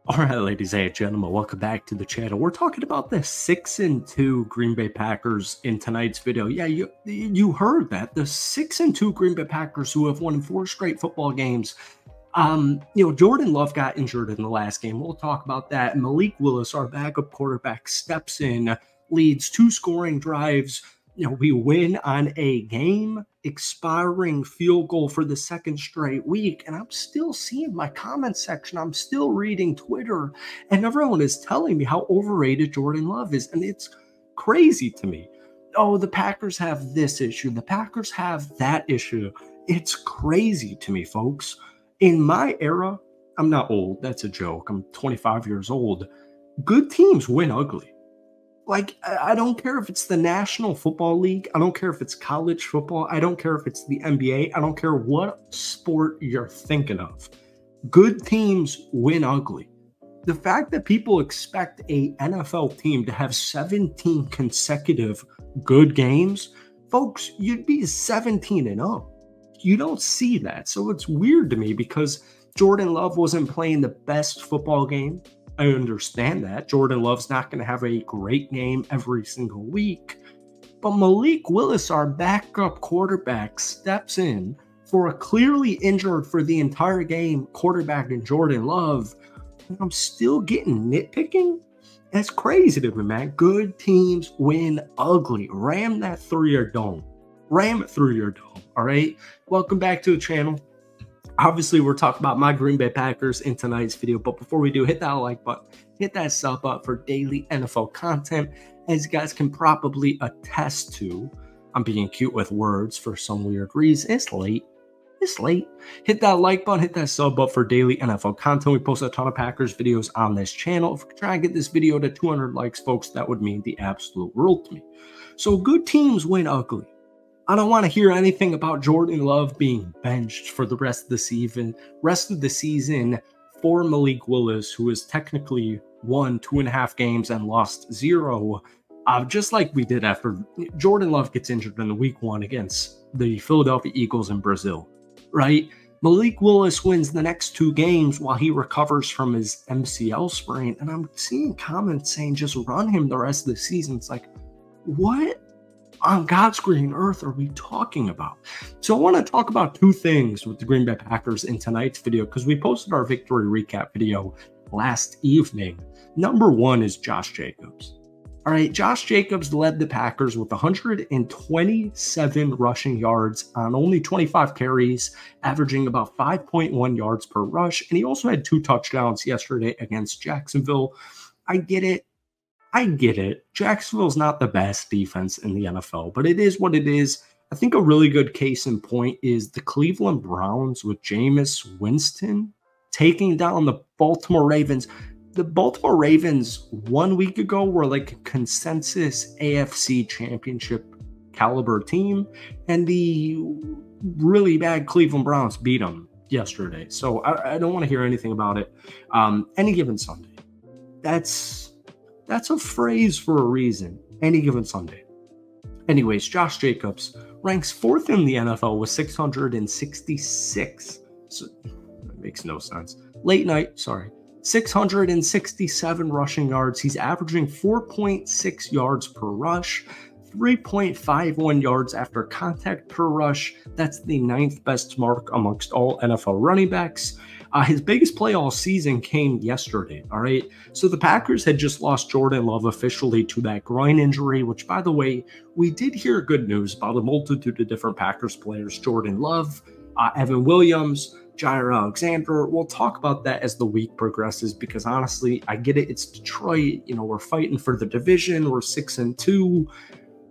All right, ladies and gentlemen, welcome back to the channel. We're talking about the 6-2 Green Bay Packers in tonight's video. Yeah, you heard that. The 6-2 Green Bay Packers who have won 4 straight football games. Jordan Love got injured in the last game. We'll talk about that. Malik Willis, our backup quarterback, steps in, leads 2 scoring drives. We win on a game-expiring field goal for the 2nd straight week, and I'm still seeing my comment section. I'm still reading Twitter, and everyone is telling me how overrated Jordan Love is, and it's crazy to me. Oh, the Packers have this issue. The Packers have that issue. It's crazy to me, folks. In my era, I'm not old. That's a joke. I'm 25 years old. Good teams win ugly. Like, I don't care if it's the National Football League. I don't care if it's college football. I don't care if it's the NBA. I don't care what sport you're thinking of. Good teams win ugly. The fact that people expect a NFL team to have 17 consecutive good games, folks, you'd be 17-0. You don't see that. So it's weird to me because Jordan Love wasn't playing the best football game. I understand that. Jordan Love's not going to have a great game every single week. But Malik Willis, our backup quarterback, steps in for a clearly injured for the entire game quarterback in Jordan Love. And I'm still getting nitpicking? That's crazy to me, man. Good teams win ugly. Ram that through your dome. Ram it through your dome, all right? Welcome back to the channel. Obviously, we're talking about my Green Bay Packers in tonight's video, but before we do, hit that like button, hit that sub button for daily NFL content. As you guys can probably attest to, I'm being cute with words for some weird reason. It's late. It's late. Hit that like button, hit that sub button for daily NFL content. We post a ton of Packers videos on this channel. If we try and get this video to 200 likes, folks, that would mean the absolute world to me. So good teams win ugly. I don't want to hear anything about Jordan Love being benched for the rest of the season for Malik Willis, who has technically won 2.5 games and lost 0. Just like we did after Jordan Love gets injured in week 1 against the Philadelphia Eagles in Brazil, right? Malik Willis wins the next 2 games while he recovers from his MCL sprain. And I'm seeing comments saying just run him the rest of the season. It's like, what on God's green earth are we talking about? So I want to talk about 2 things with the Green Bay Packers in tonight's video because we posted our victory recap video last evening. Number 1 is Josh Jacobs. All right, Josh Jacobs led the Packers with 127 rushing yards on only 25 carries, averaging about 5.1 yards per rush. And he also had 2 touchdowns yesterday against Jacksonville. I get it. Jacksonville's not the best defense in the NFL, but it is what it is. I think a really good case in point is the Cleveland Browns with Jameis Winston taking down the Baltimore Ravens. The Baltimore Ravens 1 week ago were like a consensus AFC championship caliber team, and the really bad Cleveland Browns beat them yesterday. So I don't want to hear anything about it. Any given Sunday. That's a phrase for a reason. Any given Sunday. Anyways, Josh Jacobs ranks 4th in the NFL with 666. So, that makes no sense. 667 rushing yards. He's averaging 4.6 yards per rush, 3.51 yards after contact per rush. That's the 9th best mark amongst all NFL running backs. His biggest play all season came yesterday, all right? So the Packers had just lost Jordan Love officially to that groin injury, which, by the way, we did hear good news about a multitude of different Packers players. Jordan Love, Evan Williams, Jair Alexander. We'll talk about that as the week progresses because, honestly, I get it. It's Detroit. We're fighting for the division. We're 6-2.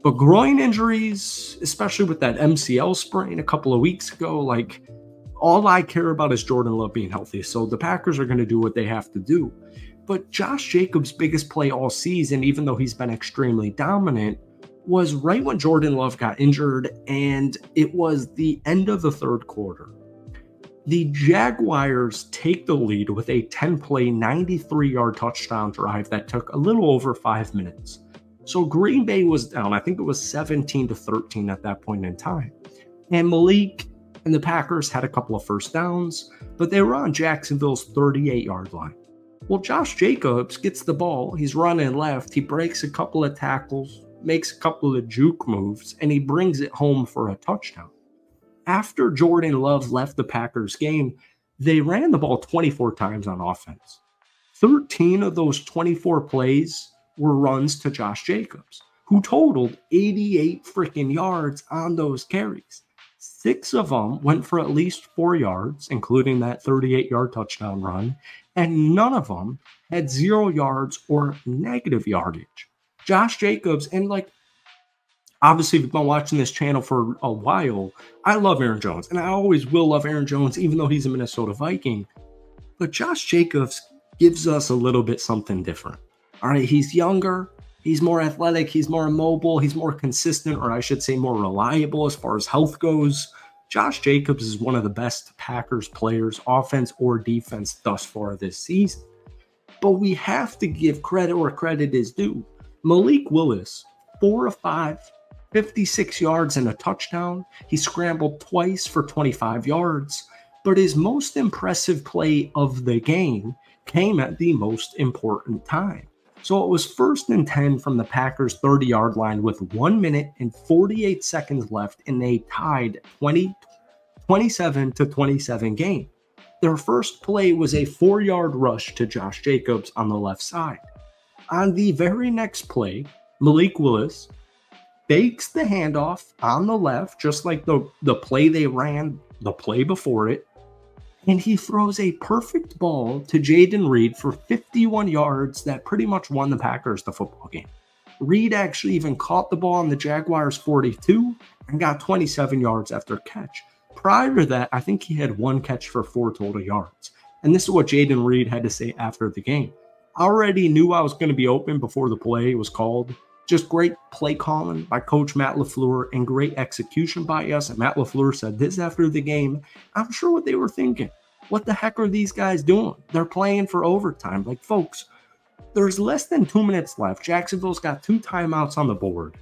But groin injuries, especially with that MCL sprain a couple of weeks ago, like, all I care about is Jordan Love being healthy. So the Packers are going to do what they have to do. But Josh Jacobs' biggest play all season, even though he's been extremely dominant, was right when Jordan Love got injured, and it was the end of the 3rd quarter. The Jaguars take the lead with a 10-play, 93-yard touchdown drive that took a little over 5 minutes. So Green Bay was down. I think it was 17-13 at that point in time. And Malik and the Packers had a couple of first downs, but they were on Jacksonville's 38-yard line. Well, Josh Jacobs gets the ball. He's running left. He breaks a couple of tackles, makes a couple of juke moves, and he brings it home for a touchdown. After Jordan Love left the Packers game, they ran the ball 24 times on offense. 13 of those 24 plays were runs to Josh Jacobs, who totaled 88 freaking yards on those carries. 6 of them went for at least 4 yards, including that 38-yard touchdown run, and none of them had 0 yards or negative yardage. Josh Jacobs, and obviously, if you've been watching this channel for a while, I love Aaron Jones, and I always will love Aaron Jones, even though he's a Minnesota Viking. But Josh Jacobs gives us a little bit something different. All right, he's younger, he's more athletic, he's more mobile, he's more consistent, or I should say more reliable as far as health goes. Josh Jacobs is one of the best Packers players, offense or defense, thus far this season. But we have to give credit where credit is due. Malik Willis, 4 of 5, 56 yards and a touchdown. He scrambled twice for 25 yards. But his most impressive play of the game came at the most important time. So it was 1st and 10 from the Packers' 30-yard line with 1 minute and 48 seconds left in a tied 27-27 game. Their first play was a 4-yard rush to Josh Jacobs on the left side. On the very next play, Malik Willis fakes the handoff on the left, just like the play they ran, the play before it, and he throws a perfect ball to Jayden Reed for 51 yards that pretty much won the Packers the football game. Reed actually even caught the ball on the Jaguars' 42 and got 27 yards after catch. Prior to that, I think he had 1 catch for 4 total yards. And this is what Jayden Reed had to say after the game. I already knew I was going to be open before the play was called. Just great play calling by Coach Matt LaFleur and great execution by us. And Matt LaFleur said this after the game. I'm sure what they were thinking. What the heck are these guys doing? They're playing for overtime. Like, folks, there's less than 2 minutes left. Jacksonville's got 2 timeouts on the board.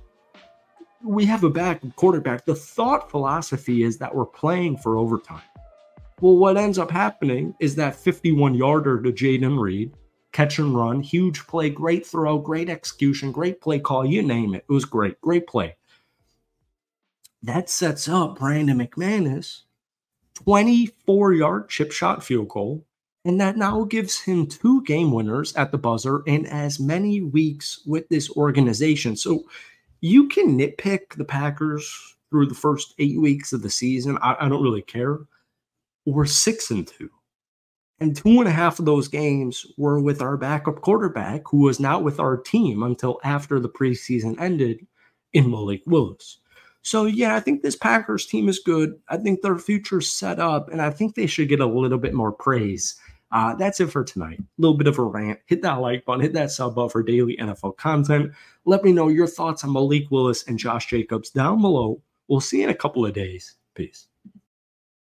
We have a backup quarterback. The thought philosophy is that we're playing for overtime. Well, what ends up happening is that 51-yarder to Jayden Reed, catch and run, huge play, great throw, great execution, great play call, you name it. It was great, great play. That sets up Brandon McManus, 24-yard chip shot field goal, and that now gives him 2 game winners at the buzzer in as many weeks with this organization. So you can nitpick the Packers through the first 8 weeks of the season. I don't really care. We're 6-2. And 2.5 of those games were with our backup quarterback, who was not with our team until after the preseason ended, in Malik Willis. So, yeah, I think this Packers team is good. I think their future's set up, and I think they should get a little bit more praise. That's it for tonight. A little bit of a rant. Hit that like button. Hit that sub button for daily NFL content. Let me know your thoughts on Malik Willis and Josh Jacobs down below. We'll see you in a couple of days. Peace.